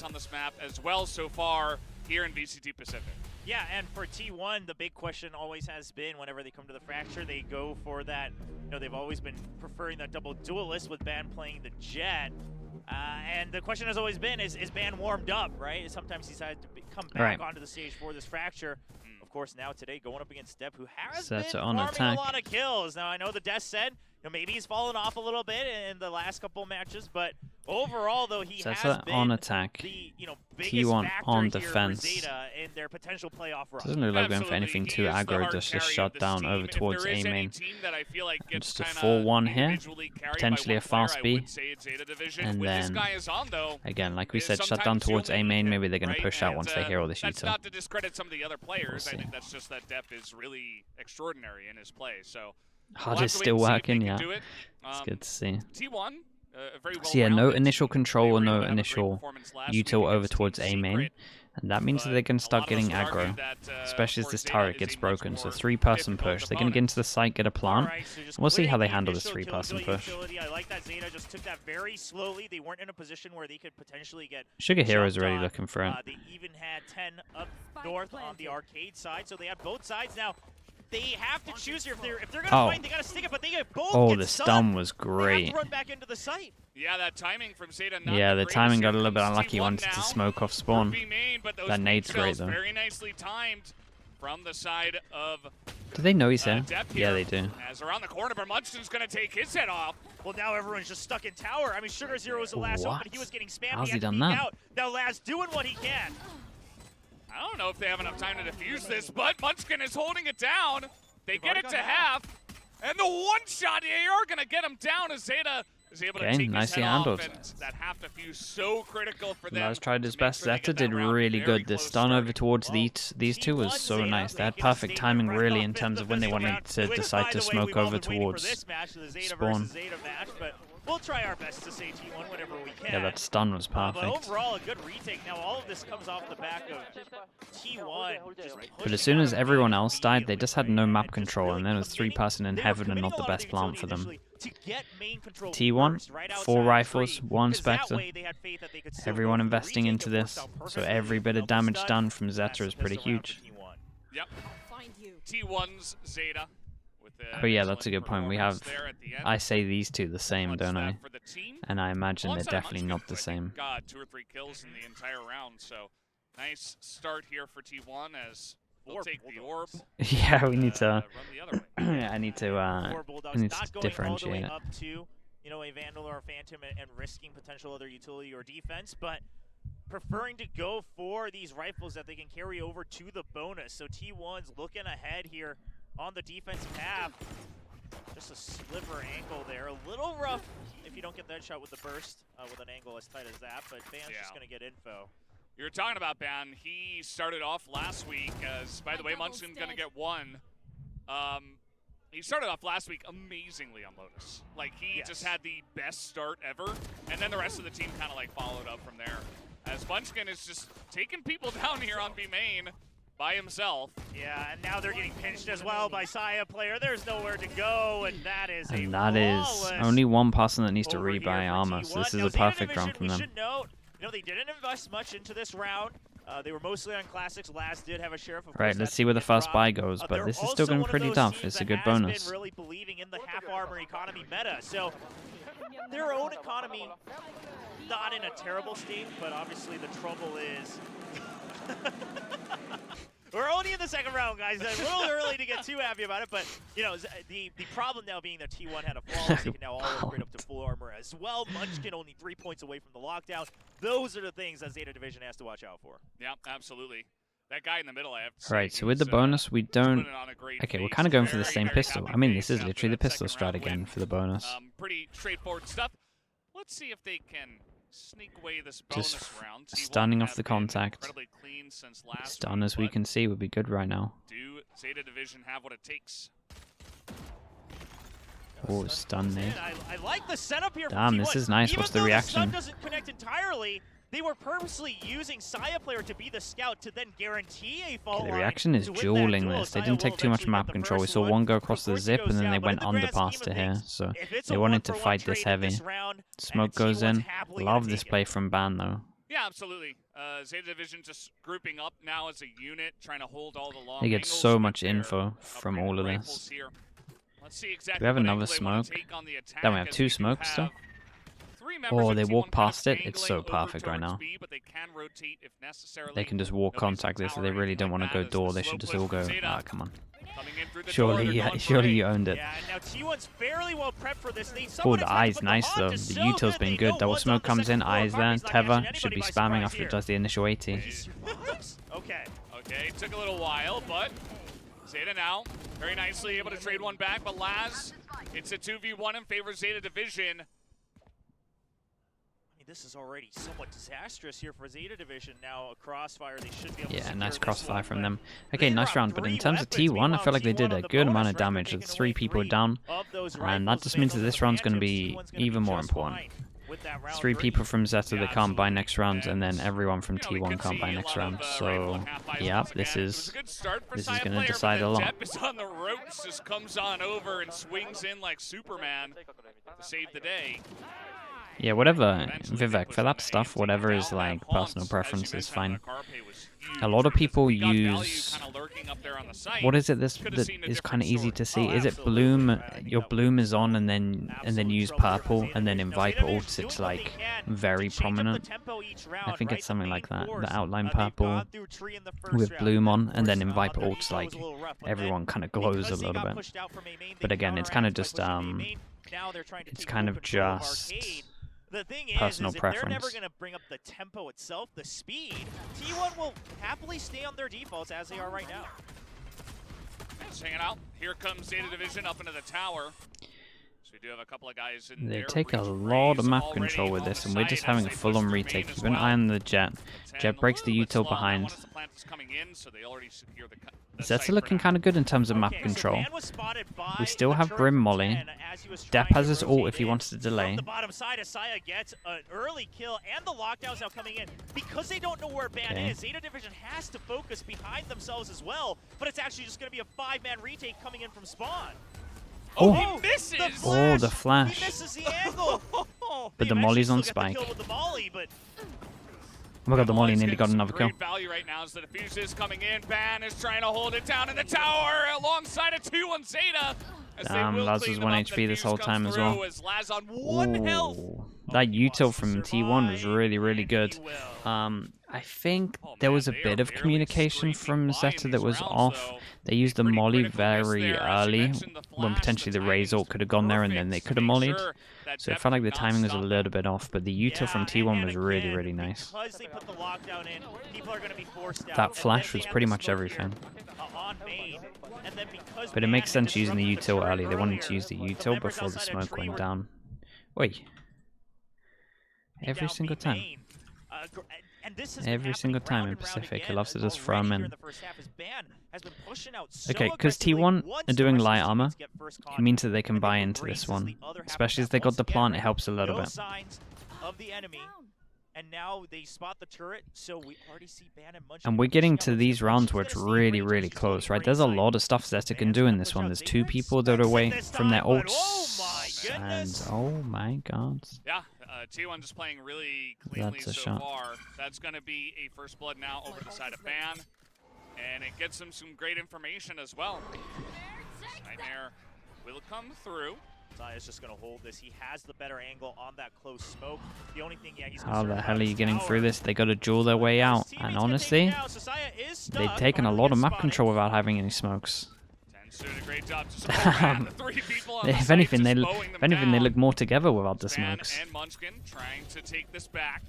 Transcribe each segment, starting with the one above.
on this map as well so far here in VCT Pacific. Yeah, and for T1, the big question always has been whenever they come to the Fracture, they go for that, they've always been preferring that double duelist with Ban playing the Jet. And the question has always been, is Ban warmed up, right? Sometimes he decided to come back onto the stage for this Fracture. Of course, now today going up against Depp, who has been farming a lot of kills. Now, I know the Death said, maybe he's fallen off a little bit in the last couple matches, but overall, though, he has been on attack. The T1 on defense. Zeta in their potential playoff run. Doesn't look like going for anything too aggro, just shut down over towards A main. Just a 4-1 here, potentially a fast B. And then, again, like we said, shut down towards A main. Maybe they're going to push out once they hear all the shooter. That's not to discredit some of the other players. I think that's just that Depp is really extraordinary in his play. So HUD is still working, yeah. It's good to see. T1. So yeah, no initial control or no initial util over towards A main, and that means that they're going to start getting aggro, especially as this turret gets broken. So 3-person push. They're going to get into the site, get a plant. We'll see how they handle this 3-person push. I like that Zeta just took that very slowly. They weren't in a position where they could potentially get Sugar Hero's already looking for it. They even had 10 up north on the arcade side, so they have both sides now. They have to choose here. If they're going to fight, they got to stick it, but they get both. Oh, the stun was great. They have to run back into the site. Yeah, that timing from Zeta. Yeah, the timing got a little bit unlucky. Wanted to smoke off spawn. That nade's great though. Very nicely timed from the side of. Do they know he's there? Yeah, they do. As around the corner, but Munchkin's going to take his head off. Well, now everyone's just stuck in tower. I mean, Sugar Zero was the last one, but he was getting spammed. How's he done that? Out. Now Laz doing what he can. I don't know if they have enough time to defuse this, but Munchkin is holding it down. They get it to half, and the one-shot, they are going to get him down as Zeta is able to take his head off, and that half defuse so critical for them. Laz tried his best. Zeta did really good. The stun over towards these two was so nice. They had perfect timing, really, in terms of when they wanted to decide to smoke over towards spawn. We'll try our best to say T1 whenever we can. Yeah, that stun was perfect. But overall, a good retake. Now, all of this comes off the back of T1. But as soon as everyone else died, they just had no map control, and then it was 3-person in heaven and not the best plant for them. T1, 4 rifles, 1 Spectre. Everyone investing into this, so every bit of damage done from Zeta is pretty huge. Yep. T1's Zeta. Oh yeah, that's a good point. We have, I say these two the same, don't I? And I imagine they're definitely not the same. God, 2 or 3 kills in the entire round, so nice start here for T1 as we'll take the orb. Yeah, we need to. I need to differentiate it. Up to, a Vandal or a Phantom and risking potential other utility or defense, but preferring to go for these rifles that they can carry over to the bonus. So T1's looking ahead here on the defensive half. Just a sliver angle there. A little rough if you don't get that shot with the burst with an angle as tight as that, but Ban's just going to get info. You were talking about Ban. He started off last week as, by the way, Munchkin's going to get 1. He started off last week amazingly on Lotus. Like, he just had the best start ever, and then the rest of the team kind of like followed up from there. As Munchkin is just taking people down here on B main by himself. Yeah, and now they're getting pinched as well by Saya player. There's nowhere to go, and that is only 1 person that needs to rebuy armor, so this is a perfect run from them. Note, they didn't invest much into this round. They were mostly on classics. Laz did have a sheriff. Right, let's see where the first buy goes, but this is still going pretty tough. It's a good bonus. Really believing in the half armor economy meta, so their own economy not in a terrible state, but obviously the trouble is. We're only in the second round, guys. A little early to get too happy about it, but the problem now being that T1 had a flawless, they can now all upgrade up to full armor as well. Munchkin only 3 points away from the lockdown. Those are the things that Zeta Division has to watch out for. Yeah, absolutely. That guy in the middle, I have to say. Right, so with the bonus, we don't. Okay, we're kind of going for the same pistol. I mean, this is literally the pistol strat again for the bonus. Pretty straightforward stuff. Let's see if they can sneak away this bonus just round. stunning off the contact. Clean since last stun week, as we can see would be good right now. Do Zeta Division have what it takes? Oh, stun there. I like the setup here. Damn, this is nice. What's the reaction? Even though the stun doesn't connect entirely, they were purposely using Saya player to be the scout to then guarantee a fall. Okay, the reaction is dueling this. They didn't take too much map control. We saw one go across the zip and then they went underpass to here. So they wanted to fight this heavy. Smoke goes in. Love this play from Ban though. Yeah, absolutely. Zeta Division just grouping up now as a unit, trying to hold all the long They get angles so with much their info from all of rifles this. here. Let's see Do exactly we have what another angle they wanna smoke? take on the attack, Then we have as 2 do smokes still. have 3 members Oh, of they T1 walk kind of past it. It's so angling over perfect right towards now. B, but they can rotate if necessarily. They can just wall Nobody's in contact this, so tower they or really anything don't like want to that go as the door. They slow should just push all from go. Zeta. Ah, come on. Coming in through the door, Surely, they're yeah, going for surely A. you owned it. Yeah, and now T1's fairly well prepped for this. Oh, the eye's nice though. The util's been good. Double smoke comes in, eyes there. Teva should be spamming after it does the initial 80. Okay. Okay, took a little while, but Zeta now very nicely able to trade one back, but Laz, it's a 2v1 in favor of Zeta Division. I mean, this is already somewhat disastrous here for Zeta Division. Now a crossfire, they should be able to Yeah, secure nice this crossfire one, from but them. Okay, nice round, but in terms of T1, I feel like they did a good amount of damage. There's 3 people down, and that just means that this round's going to be even more important. 3 people from Zeta that can't buy next round, and then everyone from T1 can't buy next round. So, yeah, this is going to decide a lot. Depp is on the ropes, just comes on over and swings in like Superman to save the day. Yeah, whatever, Vivek, for that stuff, whatever is like personal preference is fine. A lot of people use, what is it that is kind of easy to see? Is it bloom? Your bloom is on, and then use purple, and then in Viper ults it's like very prominent. I think it's something like that. The outline purple with bloom on, and then in Viper ults like everyone kind of glows a little bit. But again, it's kind of just the thing personal is, if preference. they're never going to bring up the tempo itself, the speed, T1 will happily stay on their defaults as they are right now. Just hanging out. Here comes Zeta Division up into the tower. So we do have a couple of guys in They there. take a lot of map control with this, and we're just having a full-on retake. Keep an eye on the Jet. Jet breaks the util behind. Zeta looking kind of good in terms of map control. We still have Brim Molly. Depp has his ult if he wants to delay. The bottom side, Asaya gets an early kill, and the lockdown's now coming in. Because they don't know where Ban is, Zeta Division has to focus behind themselves as well, but it's actually just going to be a 5-man retake coming in from spawn. Oh, he misses! Oh, the flash. He misses the angle. But the molly's on spike. Oh my god, the molly nearly got another kill. Great value right now as the defuse is coming in. Ban is trying to hold it down in the tower alongside a 2-1 Zeta. Damn, Laz was 1 HP this whole time as well. Ooh, that util from T1 was really, really good. I think there was a bit of communication from Zeta that was off. They used the molly very early, when potentially the Raze ult could have gone there and then they could have mollied. So it felt like the timing was a little bit off, but the util from T1 was really, really nice. That flash was pretty much everything. But it makes sense using the util early. They wanted to use the util before the smoke went down. Wait. Every single time. Every single time in Pacific, he loves to just throw him in. Okay, because T1 are doing light armor, it means that they can buy into this one. Especially as they got the plant, it helps a little bit. And now they spot the turret, so we already see Ban and Munch. And we're getting to these rounds where it's really, really close, right? There's a lot of stuff Zeta can do in this one. There's 2 people that are away from their ults. And oh my god. Yeah, T1 just playing really cleanly That's a so shot. far. That's going to be a first blood now over the side of Ban. And it gets him some great information as well. Nightmare will come through. Saya's just going to hold this. He has the better angle on that close smoke. The only thing, yeah, he's How the hell are you getting through this? They got to duel their way out. And honestly, they've taken a lot of map control without having any smokes. If anything, they look more together without the smokes. And Munchkin trying to take this back.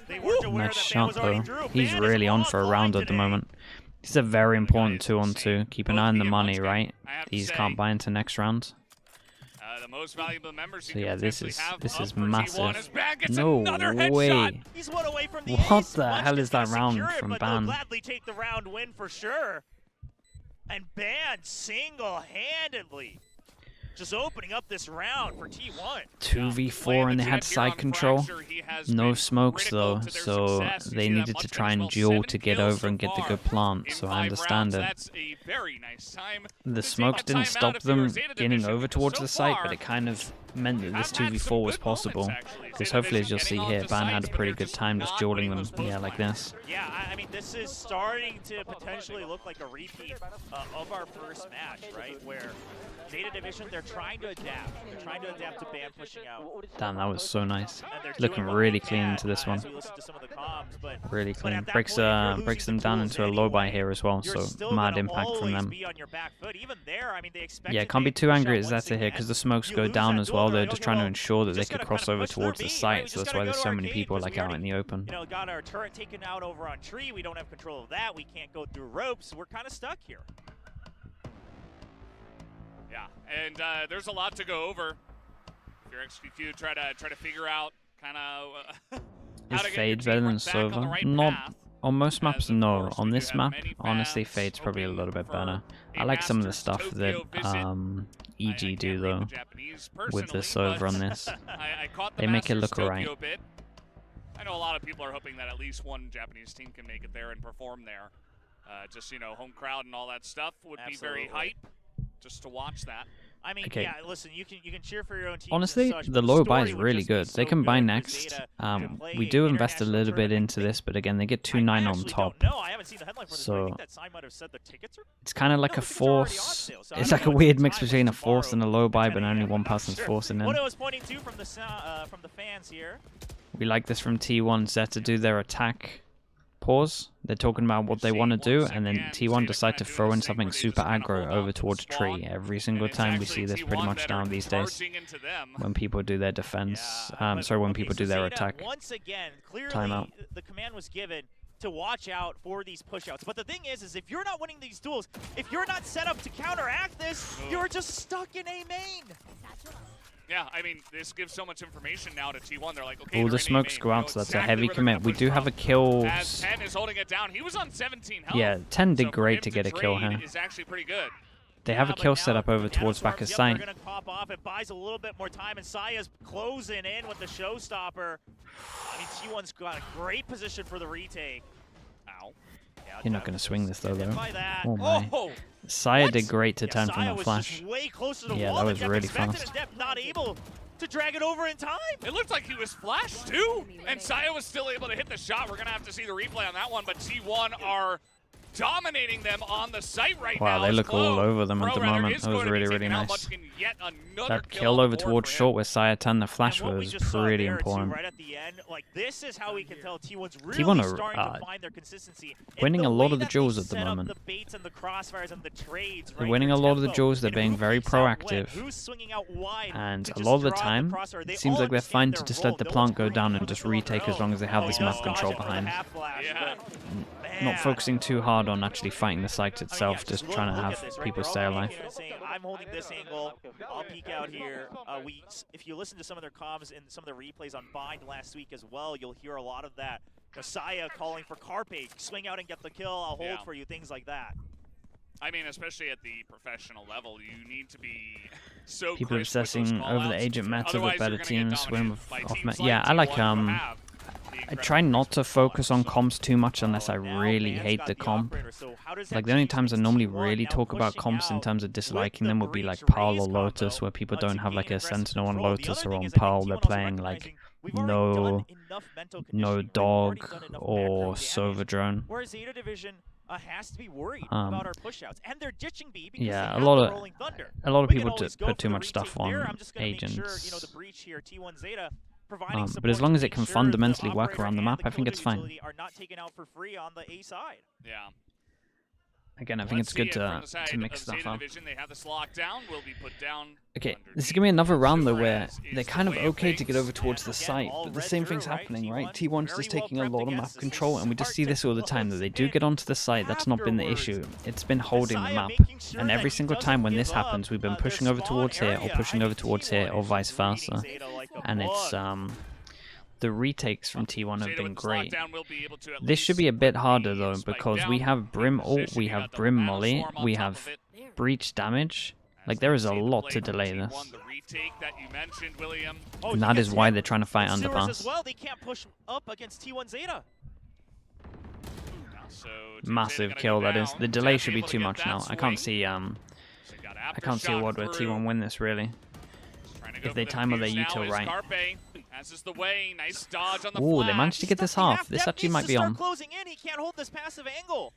Nice shot though. He's really on for a round at the moment. This is a very important 2-on-2. Keep an eye on the money, right? These can't buy into next round. The most valuable members So yeah, this is massive. No way. He's one away from the What ace. the hell is that round Secure it, from but they'll Ban? gladly take the round win for sure. And Ban single-handedly just opening up this round for T1. 2v4 and they had side control. No smokes though, so they needed to try and duel to get over and get the good plant, so I understand it. The smokes didn't stop them getting over towards the site, but it kind of meant that this 2v4 was possible. Because hopefully, as you'll see here, Ban had a pretty good time just dueling them, yeah, like this. Yeah, I mean, this is starting to potentially look like a repeat of our first match, right? Where Zeta Division, they're trying to adapt. They're trying to adapt to Ban pushing out. Damn, that was so nice. Looking really clean into this one. Really clean. Breaks them down into a low buy here as well, so mad impact from them. Yeah, can't be too angry at Zeta here because the smokes go down as well. They're just trying to ensure that they could cross over towards the site, so that's why there's so many people like out in the open. You know, got our turret taken out over on tree. We don't have control of that. We can't go through ropes. We're kind of stuck here. Yeah, and there's a lot to go over. If you're XQQ, try to figure out kind of Is Fade better than Sova? Not on most maps, no. On this map, honestly, Fade's probably a little bit better. I like some of the stuff that EG do though with the Sova on this. They make it look alright. I know a lot of people are hoping that at least one Japanese team can make it there and perform there. Just, you know, home crowd and all that stuff would be very hype just to watch that. I mean, yeah, listen, you can cheer for your own team. Honestly, the low buy is really good. They can buy next. We do invest a little bit into this, but again, they get 2-9 on top. So it's kind of like a force. It's like a weird mix between a force and a low buy, but only one person's forcing in. We like this from T1. Zeta do their attack pause. They're talking about what they want to do, and then T1 decide to throw in something super aggro over towards tree. Every single time we see this pretty much now these days when people do their defense. Sorry, when people do their attack. Once again, clearly timeout. The command was given to watch out for these pushouts. But the thing is if you're not winning these duels, if you're not set up to counteract this, you're just stuck in A main. Yeah, I mean, this gives so much information now to T1. They're like, okay, all the smokes go out, so that's a heavy commit. We do have a kill. As 10 is holding it down. He was on 17 health. Yeah, 10 did great to get a kill here. Is actually pretty good. They have a kill set up over towards back of site. They're gonna pop off. It buys a little bit more time, and Saya's closing in with the showstopper. I mean, T1's got a great position for the retake. Ow. You're not going to swing this though, Oh my. Saya did great to turn from that flash. Yeah, that was really fast. Not able to drag it over in time. It looked like he was flashed too, and Saya was still able to hit the shot. We're going to have to see the replay on that one, but T1 are dominating them on the site right now. Wow, they look all over them at the moment. That was really, really nice. That kill over towards short where Saya turned the flash was pretty important. Right at the end, like this is how we can tell T1's really starting to find their consistency. Winning a lot of the duels at the moment. They're winning a lot of the duels. They're being very proactive. And a lot of the time, it seems like they're fine to just let the plant go down and just retake as long as they have this map control behind. Not focusing too hard on actually fighting the site itself, just trying to have people stay alive. I'm holding this angle. I'll peek out here. If you listen to some of their comms and some of the replays on Bind last week as well, you'll hear a lot of that. Saya calling for Carpe, swing out and get the kill, I'll hold for you, things like that. I mean, especially at the professional level, you need to be so people obsessing over the agent meta with better teams, win with off meta. Yeah, I like I try not to focus on comps too much unless I really hate the comp. Like the only times I normally really talk about comps in terms of disliking them would be like Pearl or Lotus, where people don't have like a Sentinel on Lotus, or on Pearl they're playing like no dog or Sova drone. Whereas Zeta Division has to be worried about our pushouts, and they're ditching B because yeah, they a lot of people put too much stuff on agents. The breach here, T1 Zeta. But as long as it can fundamentally work around the map, I think it's fine. Are not taken out for free on the A side. Yeah. Again, I think it's good to mix stuff up. Okay, this is going to be another round though where they're kind of okay to get over towards the site, but the same thing's happening, right? T1's just taking a lot of map control, and we just see this all the time, that they do get onto the site. That's not been the issue. It's been holding the map, and every single time when this happens, we've been pushing over towards here, or pushing over towards here, or vice versa. And it's, the retakes from T1 have been great. This should be a bit harder though, because we have Brim ult, we have Brim molly, we have breach damage. Like there is a lot to delay this. And that is why they're trying to fight underpass. They can't push up against T1 Zeta. Massive kill that is. The delay should be too much now. I can't see a world where T1 win this really. if they time their util right. As is the way. Nice dodge on the Ooh, flash. they managed to get this half. This actually might be on. Closing in. He can't hold this passive angle.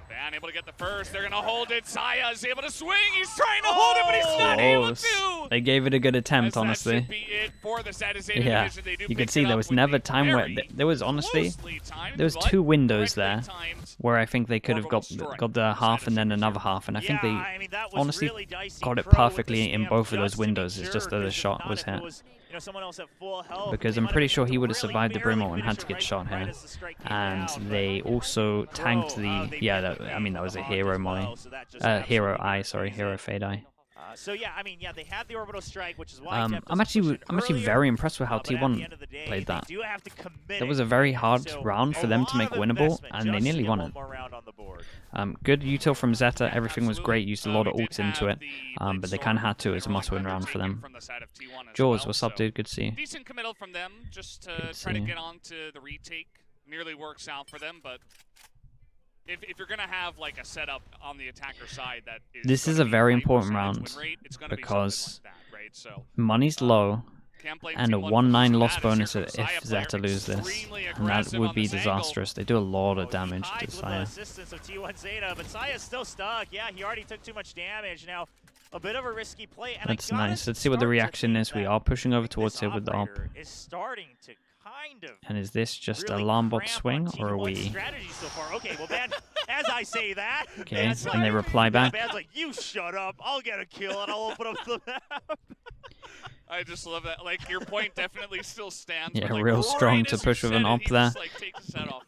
Ban able to get the first. They're going to hold it. Saya is able to swing. He's trying to hold it, but he's not able to. They gave it a good attempt, honestly. That should be it for the Zeta Yeah, division. They do you pick could see it there up was with never a time where very there was honestly closely timed, there was but 2 windows correctly there timed. where I think they could have got the half and then another half, and I think they honestly got it perfectly in both of those windows. It's just that the shot was hit. Because I'm pretty sure he would have survived the Brimble and had to get shot here. And they also tanked the... Yeah, that was a hero molly. Hero eye, sorry, hero fade eye. So yeah, I mean, yeah, they had the orbital strike, which is why I'm actually very impressed with how T1 played that. That was a very hard round for them to make winnable, and they nearly won it. Good util from Zeta, everything was great, used a lot of ults into it, but they kind of had to. It was a must-win round for them. Jaws, what's up, dude? Good to see you. Decent committal from them, just to try to get on to the retake. Nearly works out for them, but if you're going to have like a setup on the attacker side that is this is a very important round because money's low and a 1-9 loss bonus if Zeta lose this, and that would be disastrous. They do a lot of damage to Saya. Assistance of T1 Zeta, but Saya's still stuck. Yeah, he already took too much damage. Now, a bit of a risky play. And that's nice. Let's see what the reaction is. We are pushing over towards it with the op. And is this just a alarm bot swing, or are we? Okay, well, Ben, as I say that, okay, and they reply back. Ben's like, "You shut up! I'll get a kill, and I'll open up the map." I just love that. Like, your point definitely still stands. Yeah, like, real strong to push with an op there. Like,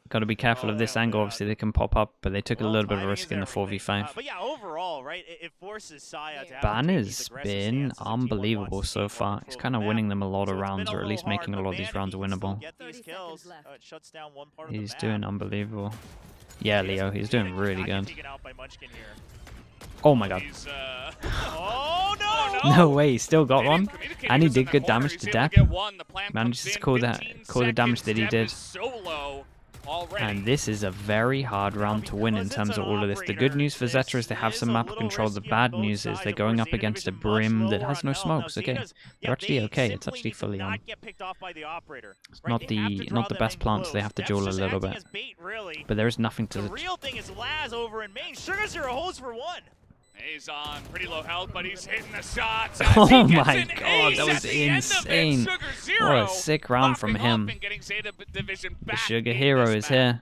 got to be careful of this angle. Obviously, they can pop up, but they took a little bit of a risk in the 4v5. But yeah, overall, right, it forces Saya to Ban has been unbelievable so far. He's kind of winning them a lot of rounds, or at least making a lot of these rounds winnable. He's doing unbelievable. Yeah, Leo, he's doing really good. Oh my god. Oh, no! No way, he still got one. And he did good damage to Depp. Managed to call the damage that he did. And this is a very hard round to win in terms of all of this. The good news for Zeta is they have some map control. The bad news is they're going up against a Brim that has no smokes. Okay, they're actually okay. It's actually fully on. It's not the best plants. They have to duel a little bit. But there is nothing to... The real thing is Laz over in main. Sugar Zero holds for 1. He's on pretty low health, but he's hitting the shots. Oh my god, that was insane. What a sick round from him. The Sugar Hero is here.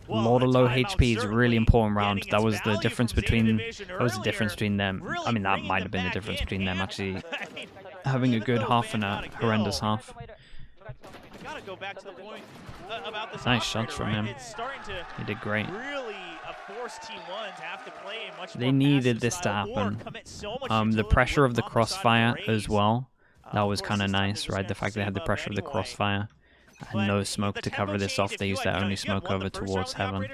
A lot of low HP is a really important round. That was the difference between them. I mean, that might have been the difference between them actually having a good half and a horrendous half. Nice shots from him. He did great. They needed this to happen. The pressure of the crossfire as well. That was kind of nice, right? The fact they had the pressure of the crossfire and no smoke to cover this off. They used their only smoke over towards heaven.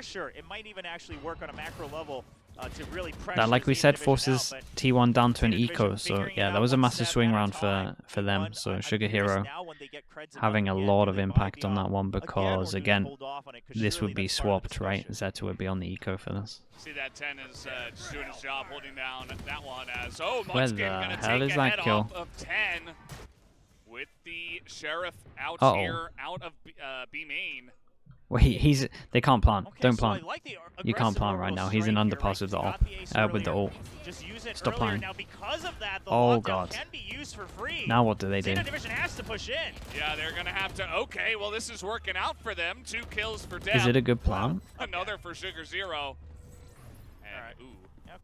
That, like we said, forces T1 down to an eco. So yeah, that was a massive swing round for them. So Sugar Hero having a lot of impact on that one because, again, this would be swapped, right? Zeta would be on the eco for this. See that 10 is just doing his job holding down that one as where the hell is that kill? Of 10 with the Sheriff out here, out of B main. Wait, they can't plant. Don't plant. You can't plant right now. He's in underpass with the ult. With the ult. Stop playing. Oh god. Now what do they do? Yeah, they're gonna have to. Okay, well this is working out for them. 2 kills for Depp. Is it a good plan? Another for Sugar Zero. And, ooh.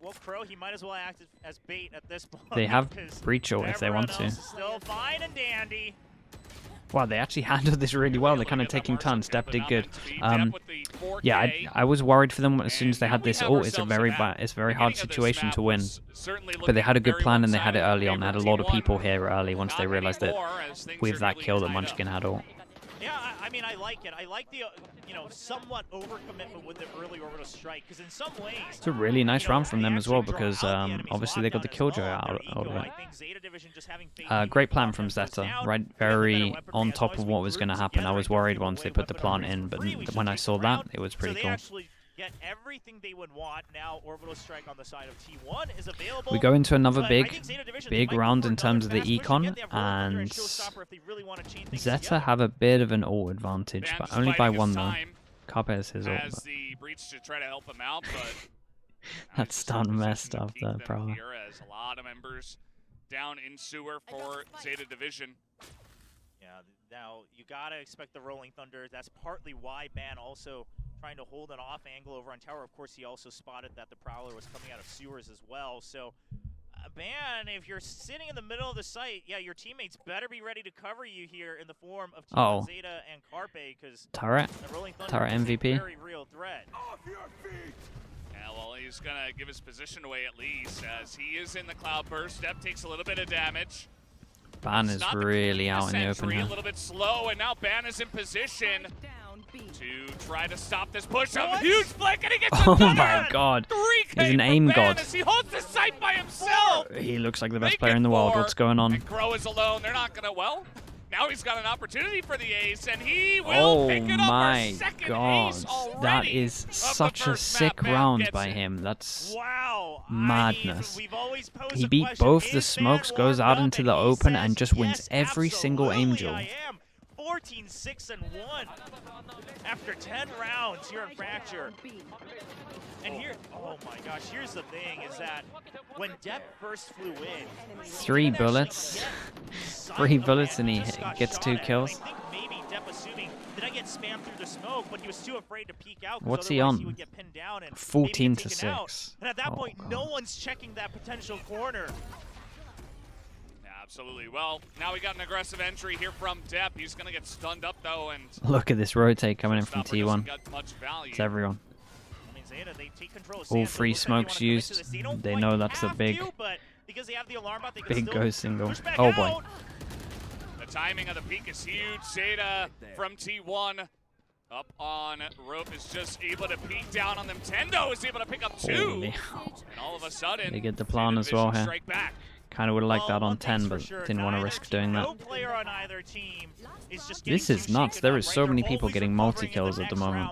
Well, Crow, he might as well act as bait at this point. They have Breacher if they want to. Still fine and dandy. Wow, they actually handled this really well. They're kind of taking turns. Depp did good. Yeah, I was worried for them as soon as they had this ult. It's a very hard situation to win. But they had a good plan and they had it early on. They had a lot of people here early once they realized that with that kill that Munchkin had ult. Yeah, I mean, I like it. I like the, somewhat overcommitment with the early orbital strike, because in some ways... It's a really nice round from them as well, because obviously they got the Killjoy out of it. Great plan from Zeta, right? Very on top of what was going to happen. I was worried once they put the plant in, but when I saw that, it was pretty cool. get everything they would want. Now Orbital Strike on the side of T1 is available. We go into another but big round in terms of the econ, and Zeta have a bit of an ult advantage, but only by one though. Carpe has his ult. Has the breach to try to help him out, but that stun messed up the Prowler. As a lot of members down in sewer for Zeta Division. Yeah, now you gotta expect the Rolling Thunder. That's partly why Ban also trying to hold an off angle over on tower. Of course, he also spotted that the Prowler was coming out of sewers as well. So, Ban, if you're sitting in the middle of the site, yeah, your teammates better be ready to cover you here in the form of Team Zeta and Carpe, because Turret MVP. Is a very real threat. Yeah, well, he's gonna give his position away at least, as he is in the cloud burst. Step takes a little bit of damage. Ban is really out in the open here. A little bit slow, and now Ban is in position to try to stop this push up. Huge flank, and he gets oh my god. He's an aim god. He holds the site by himself. He looks like the best player in the world. What's going on? And Crow is alone. They're not gonna, well, now he's got an opportunity for the ace, and he will pick it up. Our second ace already. That is such a sick round by him. That's madness. He beat both the smokes, goes out into the open, and just wins every single aim duel. 14-6-1 after 10 rounds here in Fracture. And here, oh my gosh, here's the thing, is that when Depp first flew in, 3 bullets, 3 bullets, and he gets 2 kills. I think maybe Depp assuming that I get spammed through the smoke, but he was too afraid to peek out. What's he on? He would get pinned down and 14-6. And at that point, no one's checking that potential corner. Absolutely. Well, now we got an aggressive entry here from Depp. He's going to get stunned up, though. And look at this rotate coming in from T1. It's everyone. I mean, Zeta, they take control of all 3 smokes used. They know that's a big go single. Oh boy. The timing of the peak is huge. Zeta from T1 up on rope is just able to peek down on them. Tendo is able to pick up 2. And all of a sudden, they get the plan as well here. Kind of would have liked that on 10, but didn't want to risk doing that. This is nuts. There is so many people getting multi-kills at the moment.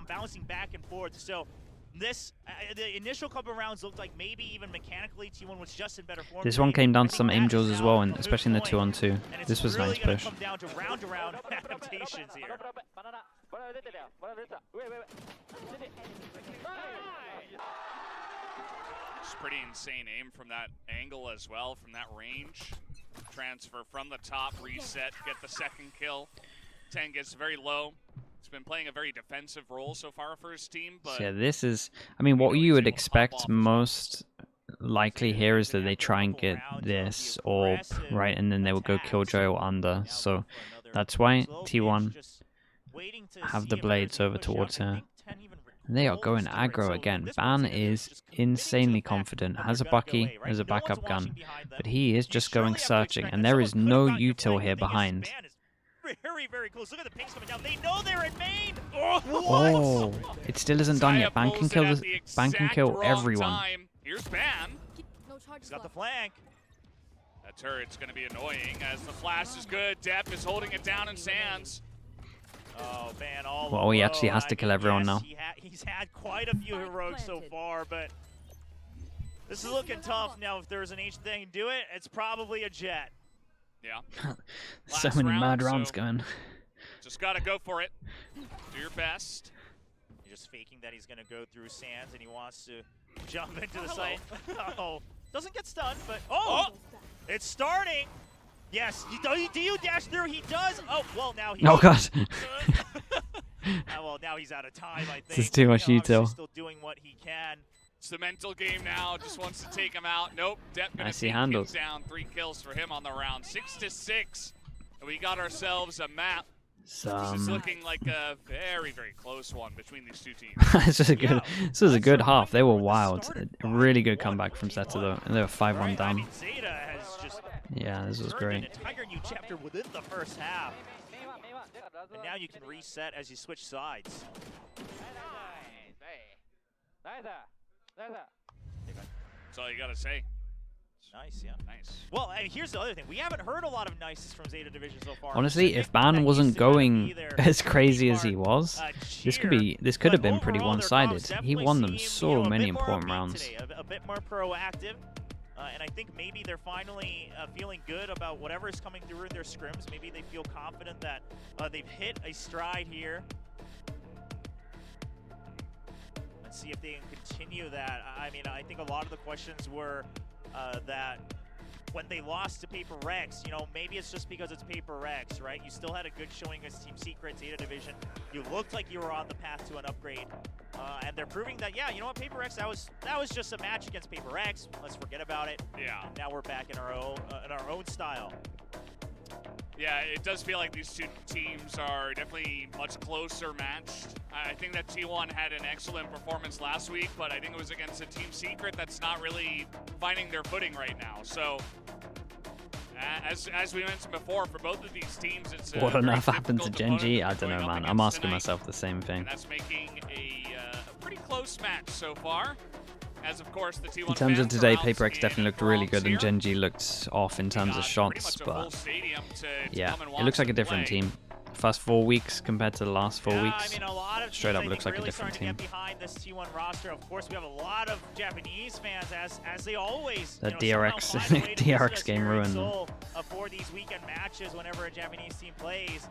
The initial couple rounds looked like maybe even mechanically T1 was just in better form. This one came down to some aim duels as well, and especially in the 2-on-2. This was nice push. Come down to round adaptations here. It's pretty insane aim from that angle as well, from that range. Transfer from the top, reset, get the second kill. 10 gets very low. He's been playing a very defensive role so far for his team, but yeah, this is, I mean, what you would expect most likely here is that they try and get this orb, right, and then they would go Killjoy or under. So that's why T1 have the blades over towards her. They are going aggro again. Ban is insanely confident, has a Bucky as a backup gun, but he is just going searching, and there is no util here behind. Very, very close. Look at the pings coming down. They know they're in main. Oh, it still isn't done yet. Ban can kill everyone. Here's Ban. He's got the flank. That turret's going to be annoying as the flash is good. Depp is holding it down in Sands. Oh, Ban all well, he actually has to kill everyone now. He's had quite a few heroics so far, but this is looking tough. Now, if there's an H thing to do it, it's probably a Jet. Yeah. So many mad rounds going. Just got to go for it. Do your best. He's just faking that he's going to go through Sands, and he wants to jump into the site. Oh, doesn't get stunned, but it's starting. Yes, do you dash through? He does. Oh, well, now he. Oh God. Well, now he's out of time, I think. This is too much util. Still doing what he can. It's the mental game now. Just wants to take him out. Nope. Depp gonna take him down. 3 kills for him on the round. 6-6. And we got ourselves a map. This is looking like a very, very close one between these two teams. This was a good half. They were wild. A really good comeback from Zeta though. And they were 5-1 down. I mean, Zeta has just yeah, this was great. An entire new chapter within the first half. And now you can reset as you switch sides. That's all you gotta say. Nice, yeah. Nice. Well, and here's the other thing. We haven't heard a lot of nices from Zeta Division so far. Honestly, if Ban wasn't going as crazy as he was, this could have been pretty one-sided. He won them so many important rounds. A bit more proactive. And I think maybe they're finally feeling good about whatever is coming through in their scrims. Maybe they feel confident that they've hit a stride here. Let's see if they can continue that. I mean, I think a lot of the questions were that when they lost to Paper Rex, you know, maybe it's just because it's Paper Rex, right? You still had a good showing against Team Secret, Zeta Division. You looked like you were on the path to an upgrade. And they're proving that, yeah, you know what, Paper Rex, that was just a match against Paper Rex. Let's forget about it. Yeah. And now we're back in our own style. Yeah, it does feel like these two teams are definitely much closer matched. I think that T1 had an excellent performance last week, but I think it was against a Team Secret that's not really finding their footing right now. So, as we mentioned before, for both of these teams, it's what on earth happened to Genji? I don't know, man. I'm asking myself the same thing. And that's making a pretty close match so far. As of course, the T1 in terms of fans today, are out Paper X definitely looked really good, and here. Genji looked off in terms of shots, but yeah, it looks like a different team. First 4 weeks compared to the last 4 weeks, I mean, a lot of straight up teams, looks like a really different team. To get behind this T1 roster. Of course, we have a lot of Japanese fans, as they always. The you know, DRX DRX game ruined them. For these weekend matches, whenever a Japanese team plays,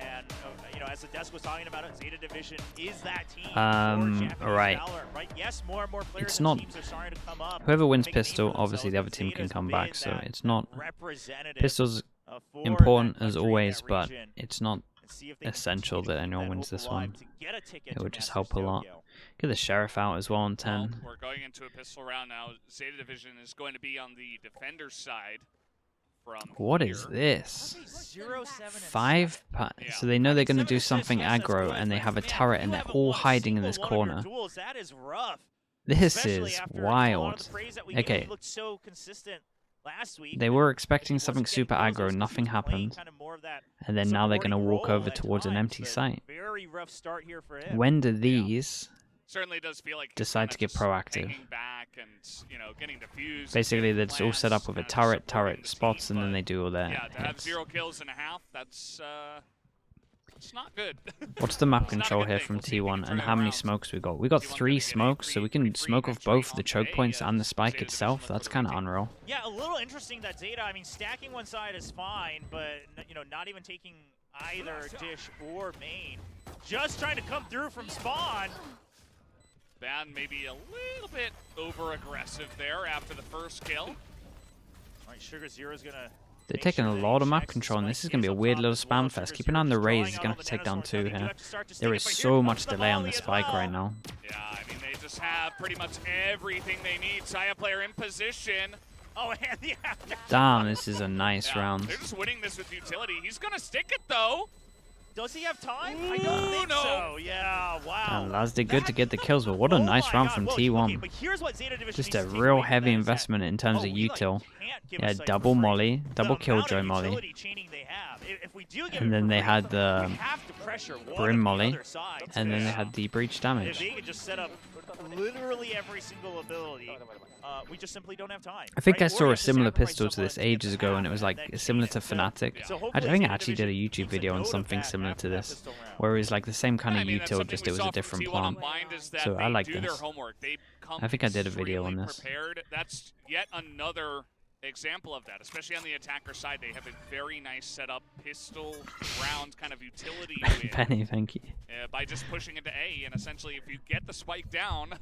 and you know, as the desk was talking about it, Zeta Division is that team. Right. Right. Yes, more and more players It's and not. teams are starting to come up. Whoever wins make a name pistol, for obviously the other themselves, team but can Zeta's come been back, so that it's not. representative, Pistol's for important that as country, always, that but region. it's not See if they essential that anyone wins this one. It It would just help a lot. Get the Sheriff out as well on 10. Well, we're going into a pistol round now. Zeta Division is going to be on the defender's side. From What here. is this? 0, 7, and 5 so they know they're going to do something aggro, and they have a turret, and they're all hiding in this corner. That is rough. This is wild. Okay, So consistent last week. they were expecting something super aggro, nothing happened, and then now they're going to walk over towards an empty site. Very rough start here for him. When do these Certainly does feel like decide to get proactive? hanging back and, you know, getting defused. Basically, they're just all set up with a turret, supporting the spots, team, and then but they do all their yeah, to have hits. 0 kills and a half, that's it's not good. What's the map It's not a control good here thing. from We'll see if we can T1, turn and it how many around. smokes we got? We got T1's 3 gonna get a smokes, so we can pretty smoke off free both the entry choke on points today and the as spike Zeta itself. Division That's looks kind of for the unreal. Yeah, a little interesting that Zeta, I mean, stacking one side is fine, but, you know, not even taking either dish or main. Just trying to come through from spawn. Ban maybe a little bit over-aggressive there after the first kill. All right, Sugar Zero's going to... They're taking a lot of map control, and this is going to be a weird little spam fest. Keep an eye on the Raze, he's going to have to take down 2 here. There is so much delay on the spike right now. Yeah, I mean, they just have pretty much everything they need. Saya player in position. Oh, and the after. Damn, this is a nice Yeah, round. they're just winning this with utility. He's going to stick it, though. Does he have time? Ooh, I don't think no. so. Yeah, wow. And Laz did good to get the kills, but what a nice my round God. from Well, T1. okay, but here's what Zeta Division Just needs a to take real away from heavy that is that, investment in terms of we, like, util. can't give Yeah, a site double for free. molly, double The amount of killjoy molly. utility chaining they have, if we do get And it then for they free, had the we have to pressure one Brim of the molly, other sides. and then they Yeah. had the breach If damage. they could just set up literally every single ability, we just simply don't have time. I think right? I Or saw we a have to similar sacrifice pistol to someone this get ages the ago, and path it was like that similar can to so- Fnatic. so I hopefully think I Zeta actually did a Division YouTube keeps a video on note of something that similar after to that this, pistol round. where it was like the same kind I of mean, that's util, something just we it was saw a from different T1 plant. Unbind is that So I they like do this. their homework. They come I think I did a video on extremely this. prepared. That's yet another example of that, especially on the attacker side. They have a very nice setup, pistol round kind of utility win Penny, thank you. by just pushing into A. And essentially, if you get the spike down,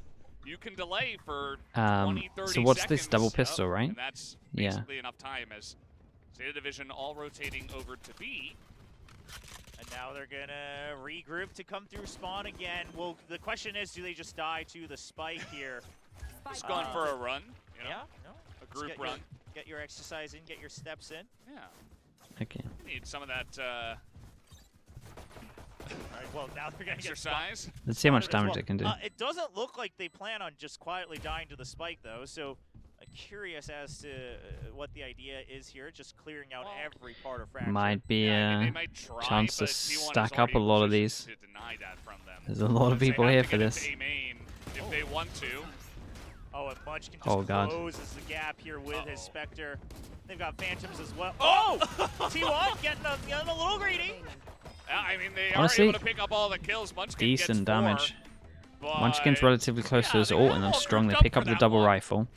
you can delay for 20, 30 So what's this seconds. double pistol, right? And that's Yeah. basically enough time as Zeta Division all rotating over to B. And now they're gonna regroup to come through spawn again. Well, the question is, do they just die to the spike here? Just going for a run, you know, Yeah, no. a Just group get run. Get your exercise in, get your steps in. Yeah, Okay. need some of that All right, well, now they're gonna exercise. Let's see how much spotted as damage well. it can do. It doesn't look like they plan on just quietly dying to the spike, though. So, curious as to what the idea is here. Just clearing out every part of Fracture. Might be Yeah, I mean, a they might try, chance to but T1 is stack up already a lot of positioned these. to deny that from them. There's a lot of They people have here to for get this. into A main if they want to. Oh, and Munchkin just Oh, God. closes the gap here with his Spectre. They've got Phantoms as well. Oh! T1 getting a little greedy. I mean, they Honestly, are able to pick up all the kills. Munchkin decent gets 4, damage. but Munchkin's relatively close to his they ult, were and then all strong. They grouped pick up up for the that double one. rifle.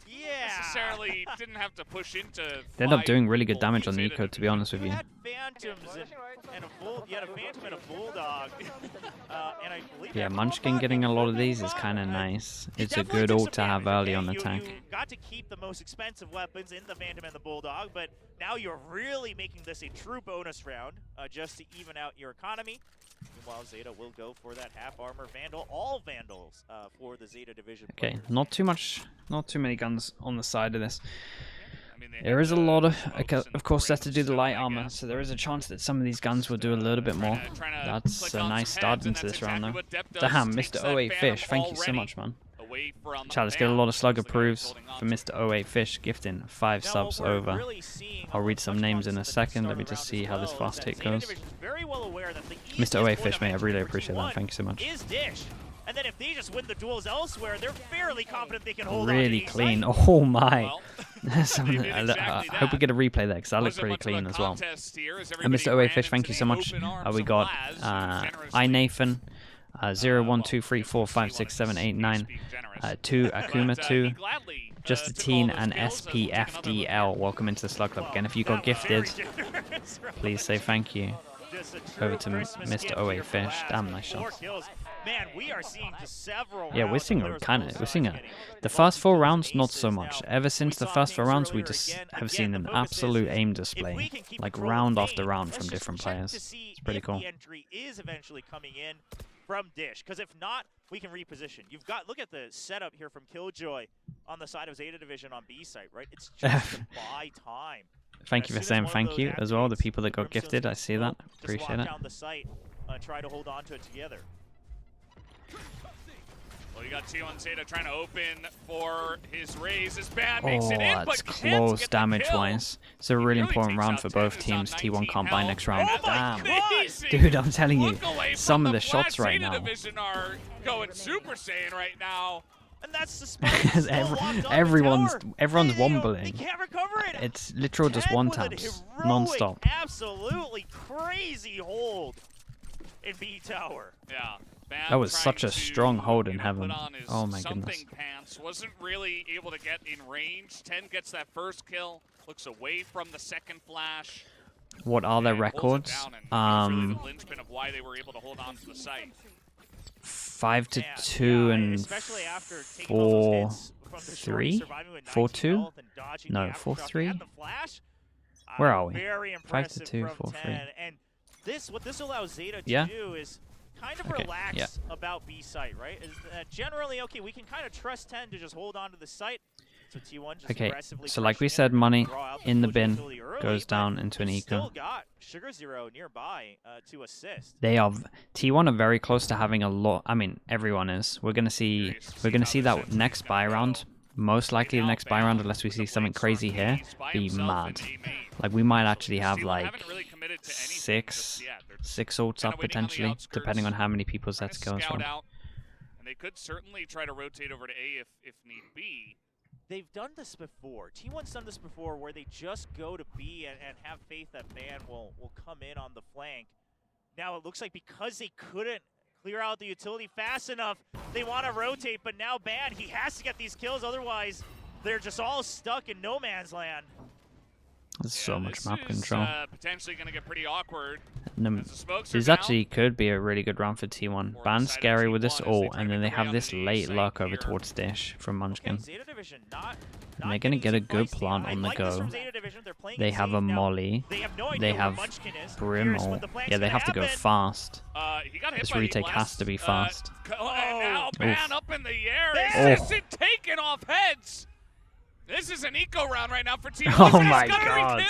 Necessarily didn't have to push into. They end up 5 doing really good people damage on the using eco, it. to be honest with you. Had Phantoms and a bull. You had a Phantom and a Bulldog. And I believe Yeah, that Munchkin Bulldog getting a lot of and these is Bulldog, kind of nice. you It's a definitely good took ult some to have damage, early okay? on attack. You got to keep the most expensive weapons in the Phantom and the Bulldog, but now you're really making this a true bonus round just to even out your economy. Meanwhile, Zeta will go for that half armor Vandal, all Vandals for the Zeta division. Okay, not too many guns on the side of this. I mean, they There had is a the lot smokes of and course, that's to rings, do the so light I armor, guess so there is a chance that some of these guns will do a little bit more. trying to That's click a on nice some start heads, and into that's this round, exactly though. what Dep does. Damn, Takes Mr. that 08 Phantom Fish, thank you so already much, man. away from Chat, let's get a Bam, lot of slug who's the guy approves holding on for to Mr. 08 Fish, gifting 5 subs over. I'll read some names in a second. Let me just see how this fast hit goes. Mr. 08 Fish, mate, I really appreciate that. Thank you so much. Is Dish. And then if they just win the duels elsewhere, they're fairly confident they can hold on Really to the clean. site. Oh my. Well, they did I exactly hope we that. get a replay there because that looked Wasn't pretty much of a clean as well. contest here as And everybody Mr. 08 ran Fish, thank into you so the much. open arms We of got Laz, who I generously, Nathan, 0, 1, 2, 3, 4, 5, he 6, wanted 7, to 8, 9, speak generous. 2 But, Akuma, he 2, gladly, Just a took all Teen, those and kills and took another look here. SPFDL. Welcome into the Slug Club again. If you got gifted, please say thank you. Over to Mr. 08 Fish. Damn, nice shot. Man, we are seeing just several Yeah, we're rounds seeing of a players kind both of, we're sides seeing a, getting the lots first of 4 kills, rounds, not aces so now. much. Ever since We the saw first 4 things rounds, we earlier just again. have seen an the focus absolute is aim if we display, can keep like control of round the after game, round let's from just different check players. to see It's pretty if cool. the entry is eventually coming in from Dish, because if not, we can reposition. You've got, look at the setup here from Killjoy on the side of Zeta Division on B site, right? It's just to buy time. Thank you for saying thank you as well, the people that got gifted. I see that. Appreciate it. Down the site, try to hold on to it together. Well, you got T1 Zeta trying to open for his raise. This bad makes Oh, it in, that's but can't close get the damage-wise. It's a He really really important takes round out for 10, both is on teams. T1 19 can't buy health. next round. Oh my Damn. God. Dude, I'm telling you, Look away some from of the flat. shots right Zeta now. Division are going Super Saiyan right now. And that's the spot. Because everyone's They wombling. can't recover it. It's literal just 10 one with a taps, heroic, non-stop. Absolutely crazy hold in B tower. Yeah. Bam That was trying such a to, strong hold in put heaven. on his Oh my something goodness. pants. Wasn't really able to get in range. 10 gets that first kill. Looks away from the second flash. What are their and holds it records? down, and that was really the linchpin of why they were able to hold on to the site. 5 to Man, 2 yeah, and especially after taking all those 4 hits from the shorty, 3, surviving with 4 19 2. health and dodging No, the 4 aftershock 3. and the flash. Where are we? Very 5 to impressive 2, from 4 3. 10. And what this allows Zeta to Yeah? do is kind of Okay, relax yeah. about B site, right? Is that generally, okay, we can kind of trust 10 to just hold on to the site. So T1 just Okay, aggressively so like we crushing said, in, money draw out in the push bin utility early, goes but down into an you've eco. Still got Sugar Zero nearby to assist. They are T1 are very close to having a lot. I mean, everyone is. We're gonna see that next buy round. Most likely the next buy round, unless we see something crazy here, be mad. Like we might actually have like 6 ults up potentially, depending on how many people's that's goes from. And they could certainly try to rotate over to A if need be. They've done this before. T1's done this before where they just go to B and have faith that Ban will come in on the flank. Now it looks like because they couldn't clear out the utility fast enough, they want to rotate, but now Ban, he has to get these kills, otherwise they're just all stuck in no man's land. There's so much map This is, control. potentially going to get pretty awkward. This actually could be a really good round for T1. Ban scary with this ult, and then they have this late luck over towards Dish from Munchkin. Okay, Zeta Division not And they're going to get a good plant on the go. They have a Molly. They have Brimble. Yeah, they have to go fast. He got hit This by the retake has last, to be fast. And now Ban up in the air. Oof. Is it taking off heads? This is an eco round right now for T1. Oh my god.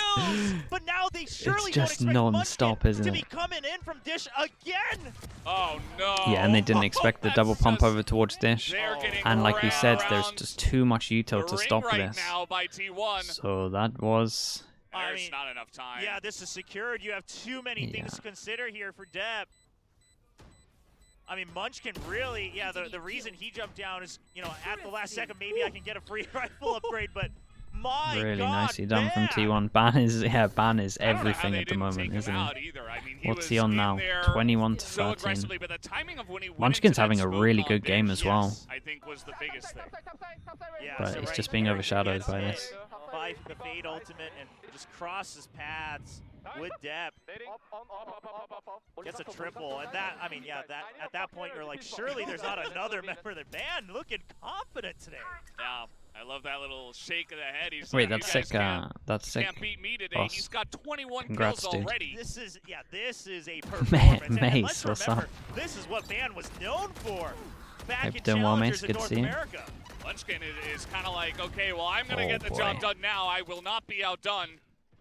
But now they surely It's just don't expect non-stop, Munchkin isn't to it? be coming in from Dish again. Oh no. Yeah, and they didn't expect the That's double pump just- over towards Dish. They're getting And like we said, there's ground just too much util to ring stop right this. now by T1. So that was... There's not enough time. Yeah, this is secured. You have too many things to consider here for Deb. I mean, Munchkin really, yeah, the reason he jumped down is, you know, at the last second, maybe I can get a free rifle upgrade, but my Really God, nicely done man. from T1. Ban is everything at the I moment, isn't he? I mean, he What's was he on in now? there 21 to so 13. aggressively, but the timing of when he went Munchkin's into having that a smoke really on good game Dish, as well. I think was the biggest thing. Yeah, But so he's right just being there, he overshadowed gets by hit this. by the Fade ultimate and just crosses paths with depth. Gets a triple, and that, I mean, yeah, that at that point you're like, surely there's not another member that, man, looking confident today. Yeah, I love that little shake of the head. He's Wait, like, that's "You guys sick. That's sick. can't beat me today." boss. He's got 21 Congrats, kills dude. already. This is a performance. And Mace, let's what's remember, up? this is what Ban was known for back Hope in you're doing well, Challengers Mace. in Good to North see you. America. Munchkin is kind of like, okay, well, I'm going to Oh, get the boy. job done now. I will not be outdone.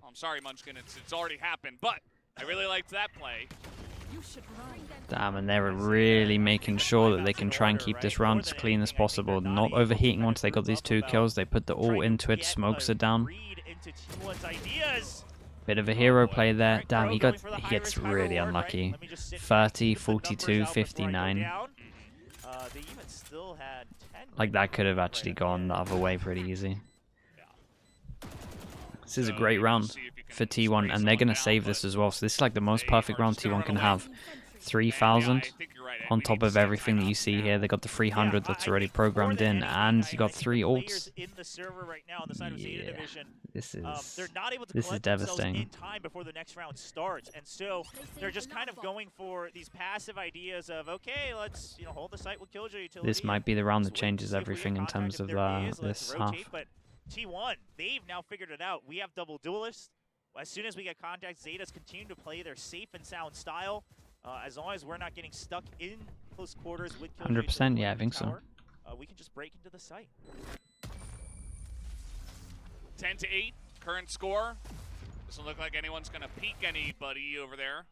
Oh, I'm sorry, Munchkin. It's already happened, but I really liked that play. Damn, and they're really making sure that they can try and keep this round as clean as possible, not overheating once they got these 2 kills. They put the ult into it, smokes it down. Bit of a hero play there. Damn, he gets really unlucky. 30, 42, 59. Like, that could have actually gone the other way pretty easy. This is a great round for T1, and they're going to save this as well. So this is like the most perfect round T1 can have. 3,000 on top of everything that you see here. They got the 300 that's already programmed in, and you got 3 ults. Yeah, this is devastating. In time before the next round starts, and so they're just kind of going for these passive ideas of, okay, let's hold the site with Killjoy utility. This might be the round that changes everything in terms of this half. But T1, they've now figured it out. We have double duelists. As soon as we get contact, Zeta's continue to play their safe and sound style. As long as we're not getting stuck in close quarters with Killjoy 100%, yeah, I think so. We can just break into the site. 10 to 8, current score. Doesn't look like anyone's going to peek anybody over there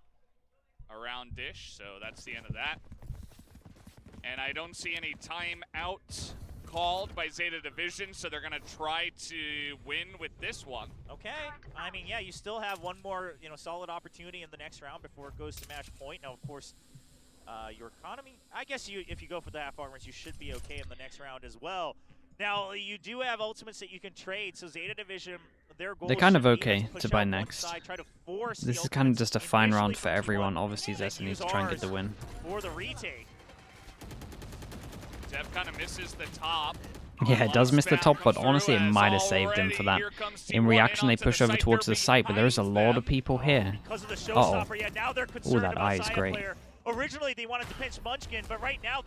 around Dish, so that's the end of that. And I don't see any timeout called by Zeta Division, so they're going to try to win with this one. Okay. I mean, yeah, you still have one more, solid opportunity in the next round before it goes to match point. Now, of course, your economy, I guess if you go for the half armors, you should be okay in the next round as well. Now, you do have ultimates that you can trade, so Zeta Division, their goal they're kind of should be okay push to buy out one next. side, try to force This the is kind of ultimates just a fine round initially for from everyone. T1, Obviously, Zeta and needs to use try and get the ours win. for the retake. Dev kind of misses the top. Yeah, it does miss the top, but honestly, it might have saved him for that. In reaction, they push over towards the site, but there's a lot of people here. Uh-oh. Oh, that eye is great. Originally, they wanted to pinch Munchkin, but right now,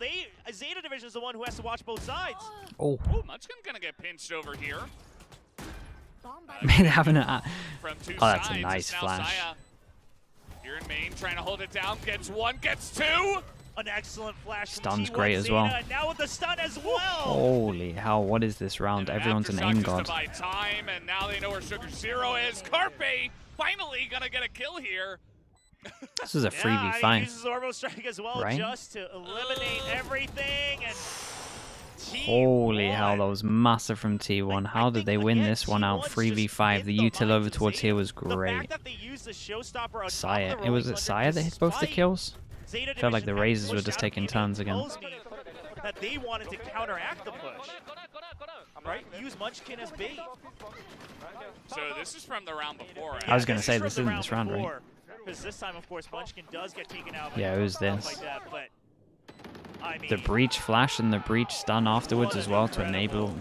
Zeta Division is the one who has to watch both sides. Oh. Ooh, Munchkin's going to get pinched over here. They're having a... From two Oh, that's a sides. nice Now flash. Saya, here in main, trying to hold it down. Gets 1, gets 2. An excellent flash Stun's from T1 great as well. Zeta, and now with the stun as well. Holy hell, what is this round? Everyone's an aim god. By time, and now they know where Sugar Zero is. Carpe finally going to get a kill here. This is a 3v5. Yeah, he uses Orbital Strike as well, right? just to eliminate everything. And holy hell, that was massive from T1. How did they win this one out? 3v5. The util over towards here was great. Saya. It was Saya that hit both the kills? Felt like the Razors were just taking turns again. That they wanted to counteract the push. Right? Use Munchkin as bait. So this is from the round before. I was going to say, this isn't this round, right? Because this time, of course, Munchkin does get taken out. Yeah, it was this. Like that, but, I mean, the breach flash and the breach stun afterwards as well to enable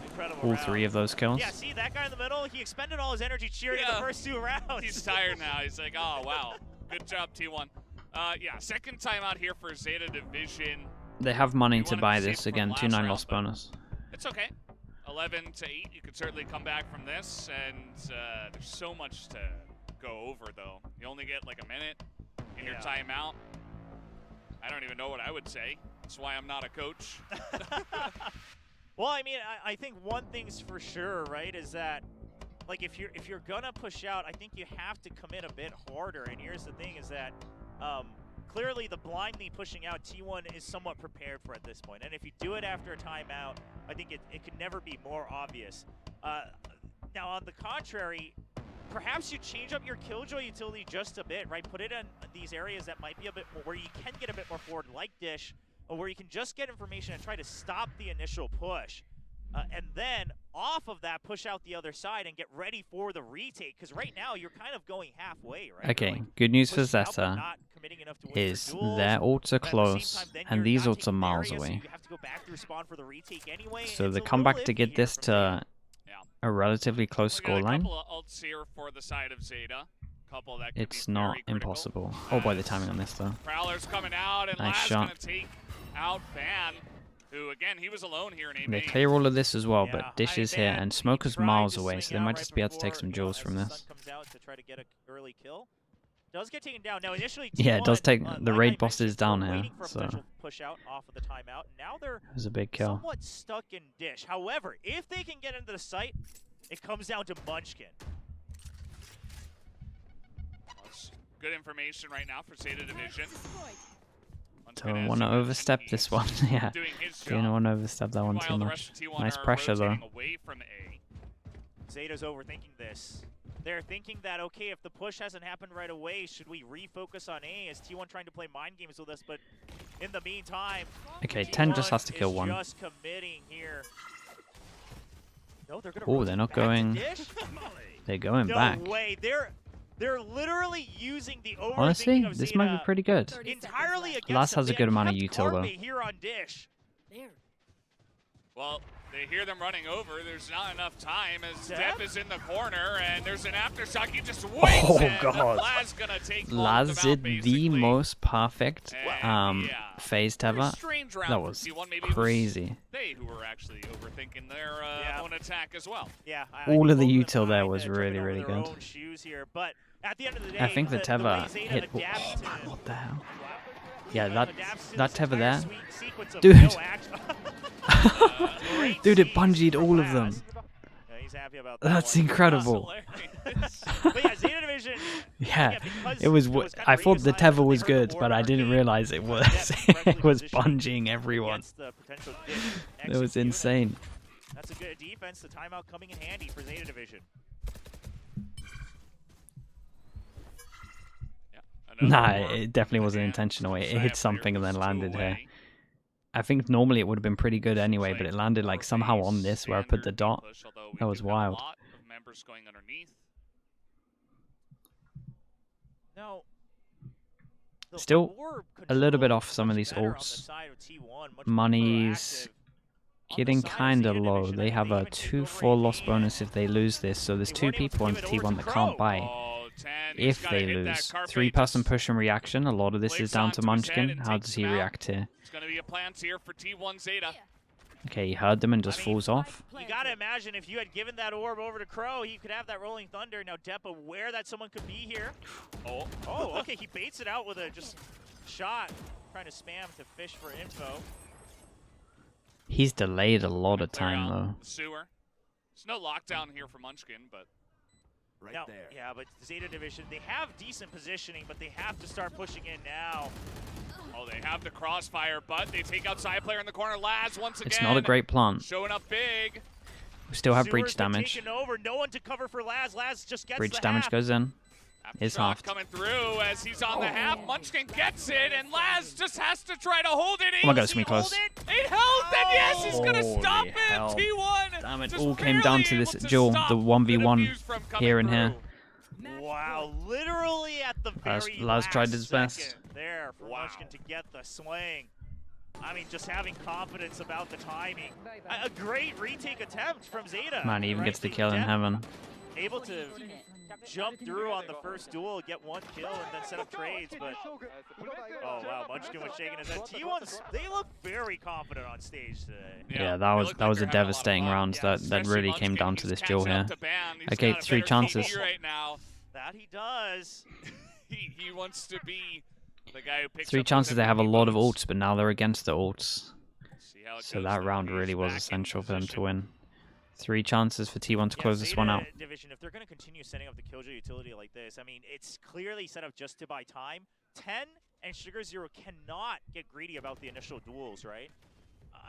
all 3 of those kills. Yeah, see that guy in the middle? He expended all his energy cheering in the first 2 rounds. He's tired now. He's like, oh, wow. Good job, T1. Yeah, second time out here for Zeta Division. They have money to buy this again. 2-9 loss bonus. It's okay. 11 to 8. You could certainly come back from this, and there's so much to go over, though. You only get like a minute in your timeout. I don't even know what I would say. That's why I'm not a coach. Well, I mean, I think one thing's for sure, right, is that like if you're gonna push out, I think you have to commit a bit harder. And here's the thing: is that clearly the blindly pushing out T1 is somewhat prepared for at this point. And if you do it after a timeout, I think it could never be more obvious. Now, on the contrary, perhaps you change up your Killjoy utility just a bit, right? Put it in these areas that might be a bit more, where you can get a bit more forward, like Dish, where you can just get information and try to stop the initial push. And then, off of that, push out the other side and get ready for the retake. Because right now, you're kind of going halfway, right? Okay, Like, good news for pushing out, but Zeta not committing enough to win is your duels, their ults are but at the same close, time, then and you're these not ults are taking the miles area, so away. you have to go back to respawn for the retake anyway. So It's the a comeback little to get iffy this here from to a relatively close We got a scoreline, couple of ults here for the side of Zeta. Couple that could it's be not very critical. impossible. Oh boy, the timing on this though. Prowler's coming out, and Nice Laz shot. gonna take out Ban, who again he was alone here in A They main. clear all of this as well, Yeah, but Dish I is here, bet and he Smoker's tried miles to away, swing so they out might right just be able to take before, some you know, jewels as from the this. sun comes out to try to get an early kill. Does get taken down. Now initially Yeah, it does T1, take the like raid I boss is mentioned, down were here, waiting for a so potential push out off of the timeout. Now they're it was a big kill. somewhat stuck in Dish. However, if they can get into the site, it comes down to Munchkin. That's good information right now for Zeta Division. Don't want to overstep this one. Yeah, Doing his don't job. want to overstep that one too Meanwhile, the much. rest of T1 Nice are pressure though. rotating away from A. Zeta's overthinking this. They're thinking that, okay, if the push hasn't happened right away, should we refocus on A? Is T1 trying to play mind games with us? But in the meantime, Okay, 10 just T1 has to kill is one. just committing here. No, they're gonna Oh, they're not back to going. Dish? They're going No back. way. They're literally using the overthinking Honestly, of this might be Zeta pretty good. entirely against Laz them. has a They good had amount of kept util though. Carpe here on Dish. Well, they hear them running over. There's not enough time as Zep? Depp is in the corner, and there's an aftershock. He just waits, Oh, and God. Laz gonna take Laz both of did them out, the basically. most perfect And, yeah. phase Very Teva. strange round That for was T1. Maybe it was crazy. they who were actually overthinking their Yeah. own attack as well. Yeah, All think of the both them util there tried was to really, jump over really their good. own shoes here, but at the end of the day, I think the way Teva Zeta hit. adapts to- What the hell? Wow. Yeah, Adapts to that this Teva entire there. sweet sequence of Dude. no action. Great Dude, it scenes bungeed from all of Laz. them. Yeah, he's happy about that That's one. incredible. Hilarious. But yeah, Zeta Division. Yeah, because it was. kind I of thought the redesigned Teva when was they heard good, the but word I didn't arcade, realize it was. depth correctly It was positioned bunging everyone. against the potential Dish It was execute, and insane. That's a good defense. The timeout coming in handy for Zeta Division. Nah, Another it definitely wasn't and intentional. It Zaya hit something and player then was two landed here. away. I think normally it would have been pretty good anyway, but it landed like somehow on this where I put the Standard dot. push, although we That was do have a wild. lot of members going underneath. Now, the Still orb a little bit control off some of much these better on the ults. side of T1, much more Money's proactive. On the getting side of kinda Zeta low. Division, They I have mean, a even take 2-4 over loss AD, bonus if they lose this, so there's they 2 weren't able to people in give it over T1 to that can't Crow. buy Oh, 10, he's if gotta they hit that lose. Carpe 3-person just push and reaction, a lot of this flicks is down onto to his head Munchkin. and How takes does he him out. react here? It's going to be a plant here for T1 Zeta. Okay, he heard them and just I mean, falls off. You gotta imagine if you had given that orb over to Crow, he could have that rolling thunder. Now Depp aware that someone could be here. Oh, Oh, okay, he baits it out with a just shot, trying to spam to fish for info. He's delayed a lot of clear time out though. the sewer. There's no lockdown here for Munchkin, but Right Now, there. yeah, but Zeta Division, they have decent positioning, but they have to start pushing in now. oh, they have the crossfire, but they take out side player in the corner. Laz once again. It's not a great plant. Showing up big. We still have Sewer's breach been damage. taken over. No one to cover for Laz. Laz just gets Breach the damage half. goes in. Is Aftershock halved. coming through as he's on the half. Munchkin gets it, and Laz just has to try to hold it. Oh my god, Easy. it's gonna be close. It held, and yes, he's gonna Holy stop hell. it. T1. Damn it, just all came down barely to this able to duel, stop the 1v1 defuse from coming here and here. through. Wow, literally at the very Laz tried his last best. second there for Wow. Munchkin to get the swing. I mean, just having confidence about the timing. A great retake attempt from Zeta. Man, he even right? gets the They kill in def- heaven. Able to jump through on the first duel, get one kill, and then set up trades, but oh wow, Munchkin was shaking his head. T1's, they look very confident on stage today. Yeah, they that was look that like was they're a having lot of devastating fun. round. Yeah, That especially really came Munchkin. down to He's this duel catching up here. to Ban. He's Okay, got a 3 better chances. KD right now. That he does. He wants to be the guy who picks 3 up chances. those They have a MVP lot of votes. ults, but now they're against the ults. See how it So goes, that though. round He's really was back in essential for them to position. win. 3 chances for T1 to Yeah, close this one Zeta out. Division, if they're going to continue setting up the Killjoy utility like this, I mean, it's clearly set up just to buy time. 10 and Sugar Zero cannot get greedy about the initial duels, right?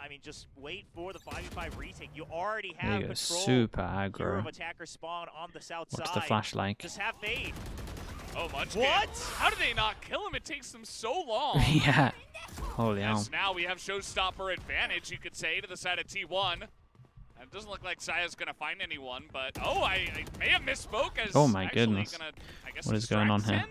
I mean, just wait for the 5v5 retake. You already There have you go, control super here of aggro. attacker spawn on the south What's side. the flash like? Just have faith. Oh, Munchkin. What? How did they not kill him? It takes them so long. Yeah, Holy hell. Yes, now we have showstopper advantage, you could say, to the side of T1. It doesn't look like Saya's going to find anyone, but I may have misspoke as Oh my goodness. Gonna, I guess, what is going on here?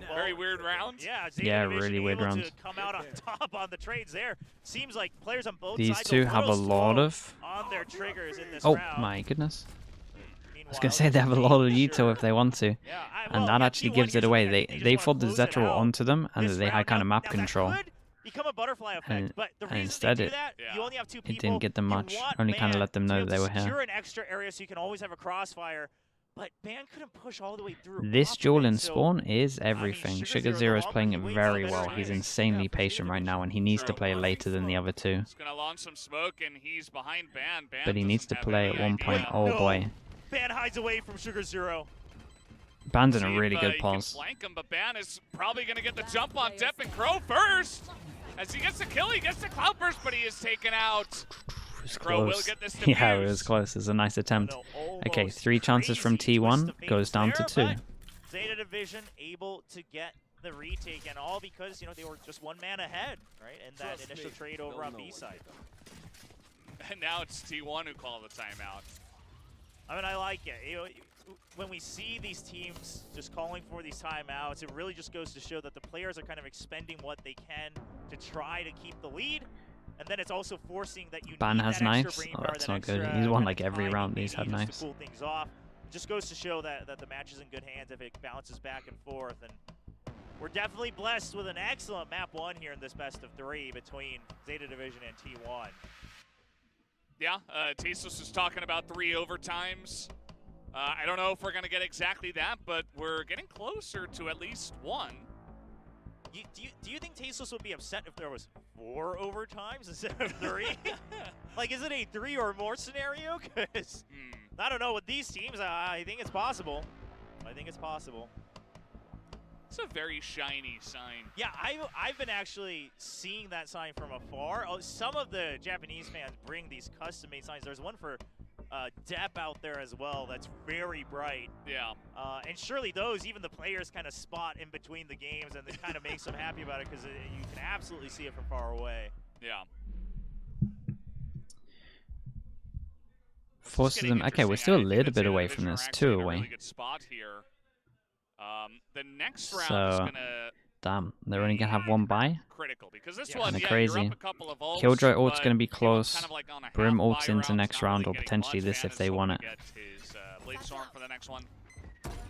Well, very weird round. Yeah, Zeta yeah, Division really weird able round. to come out on top on the trades there. Seems like players on both These sides two are have a lot of. on their triggers in this Oh round. my goodness. I was Meanwhile, gonna say they have a lot of sure. Yito if they want to, Yeah, and that actually gives it away. They thought the Zeta were onto them and that they had kind of map control. Become a butterfly effect, but the and reason instead they do that, you only have two people. It didn't get them You much. want Only kind of Ban let them to be know able they to were here. secure an extra area so you can always have a crossfire, but Ban couldn't push all the way through. This off of duel it, in so, spawn is everything. Sugar Zero is playing it very well. He's insanely patient right now, and he needs to play later than the other two. He's gonna launch some smoke, and he's behind Ban. But he needs to play at one point. Oh boy. Ban hides away from Sugar Zero. Ban's in a really good pause. Flank him, but Ban is probably gonna get the jump on Depp and Crow first. As he gets the kill, he gets the Cloudburst, but he is taken out. It was Crow will close. get this Yeah, it defused. was close. It was a nice attempt. Okay, Almost 3 chances from crazy twist T1 of fate goes down to there, 2. but Zeta Division able to get the retake, and all because, you know, they were just 1 man ahead, right? And that initial trade over on B side. And now it's T1 who called the timeout. I mean, I like it. You know, when we see these teams just calling for these timeouts, it really just goes to show that the players are kind of expending what they can to try to keep the lead. And then it's also forcing that you Ban need has that extra knives? brain Oh, power, that's that not good. extra He's won kind like of every timing round he's maybe had just knives. to cool things off. It just goes to show that the match is in good hands if it bounces back and forth. And we're definitely blessed with an excellent map 1 here in this best of 3 between Zeta Division and T1. Yeah, Tasteless was talking about 3 overtimes. I don't know if we're going to get exactly that, but we're getting closer to at least 1. Do you think Tasteless would be upset if there was 4 overtimes instead of 3? Like, is it a 3 or more scenario? Because I don't know, with these teams, I think it's possible. I think it's possible. It's a very shiny sign. Yeah, I've been actually seeing that sign from afar. Oh, some of the Japanese fans bring these custom-made signs. There's one for Depp out there as well that's very bright. Yeah. And surely those, even the players kind of spot in between the games, and it kind of makes them happy about it because you can absolutely see it from far away. Yeah. Forces them. Okay, we're still a little bit away from this. 2 away. Really good spot here. The next round is So, gonna damn, they're only gonna have 1 buy. critical because this Yeah. one, Kinda yeah, crazy. you're up a couple of ults, Killjoy ult's but gonna be T1's close. kind of like on a Brim half ults buy into round, next not really round or getting potentially much. this Van if they is want hoping it. to get his Blade Storm for the next one.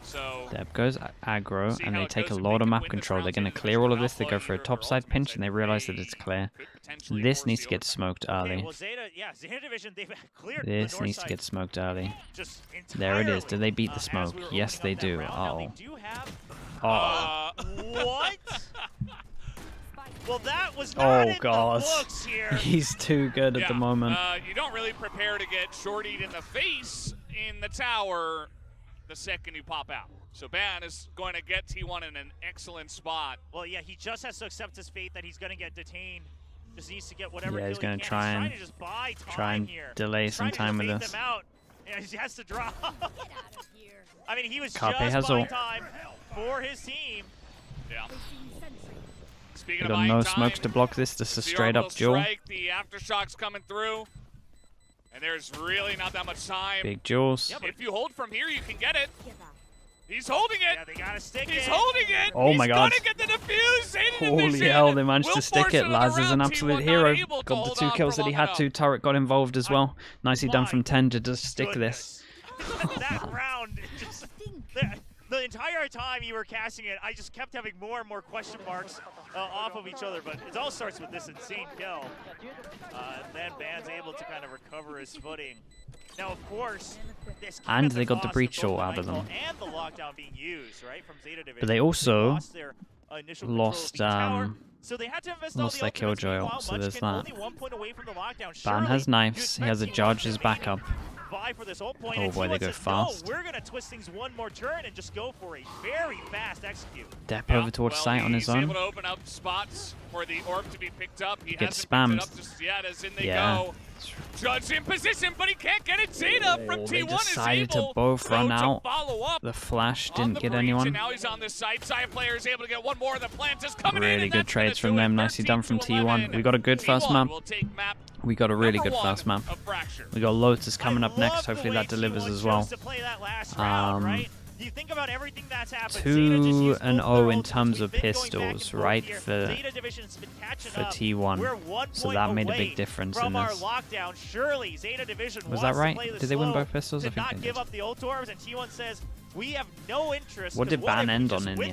So Depp goes aggro, see and how they it take a goes. If lot they of can map win this control. round They're gonna too, clear all of then this. They go for a their topside ultimates, pinch, and they realize they that it's clear. could potentially This force needs the to get overtime. smoked Okay, early. well, Zeta Division, they've cleared This the north needs to side get smoked early. just There it is. entirely, Do they beat the as smoke? we were Yes, opening they up that do. round. Now, Oh. they do have... Oh. What? Well, that was not in God. the books here. He's too good at the moment. You don't really prepare to get shortied in the face in the tower the second you pop out. So Ban is going to get T1 in an excellent spot. Well, yeah, he just has to accept his fate that he's going to get detained. Just needs to get whatever Yeah, he's kill gonna he can. try He's and- trying to just buy time try and here. delay He's some trying to time with bait this. them out. Yeah, he has to drop. I mean, he was Carpe just has buying ult. time for his team. Yeah. Speaking We of got buying no time, smokes to block this. This is a the straight up orbital duel. strike, the aftershocks coming through. And there's really not that much time. Big duels. Yeah, but If you hold from here, you can get it. He's holding it. Yeah, they got to stick He's it. holding it. Oh my God. He's gonna get the defuse. Zeta Holy Division hell, they managed will to stick force it. another Laz is an round. absolute T1 hero. not able to Got the hold 2 on kills for that he long had to. enough. Turret got involved as well. Nicely done from 10 to just stick to this. That round, just the entire time you were casting it, I just kept having more and more question marks off of each other. But it all starts with this insane kill. And then Ban's able to kind of recover his footing. Now, of course, this came And at they got the cost breach of both ult the out of them. Nightfall and the lockdown being used, right, from Zeta Division. But they also lost their initial control of lost, the tower. So they had to invest all lost the their ultimates. Killjoy Meanwhile, ult, so Munchkin there's that. only 1 point away from the lockdown. Ban has Surely knives. you He has a expect judge T1 as to backup. vie for this whole point, Oh and boy, they T1 go said, fast. No, we're gonna twist things one more turn and just go for a very fast execute. Depp Yeah, over towards well, site on his He's own. able to open up spots for the orb to be picked up. He Gets hasn't picked spammed. it up just yet, as in they Yeah. go. Judge in position, but he can't get it. Zeta from T1 They decided is able to both run out. follow up The flash on didn't the get breach, anyone. And now he's on this side. Side player is able to get one more. The plant is coming in. Really And good that's trades gonna from do it. them. Nicely done from 13 to T1. 11. We got a good first T1 map. will take map We got a really number good one first map. of Fracture. We got Lotus coming up I next. love the Hopefully way that delivers T1 as well. chose to play that last round, right? You think about everything that's happened. Zeta just 2-0 used both their in ultimates. terms We've of been going back pistols, and forth right, here. for Zeta Division's been catching up. T1. We're 1 So point that made a away big difference from in our this. lockdown. Surely Zeta Division Was wants that right? to play the Did they win slow, both pistols? I to think not they give did. up the ult orbs, and T1 says we have no interest. What did 'cause one, ban if we end just on in the win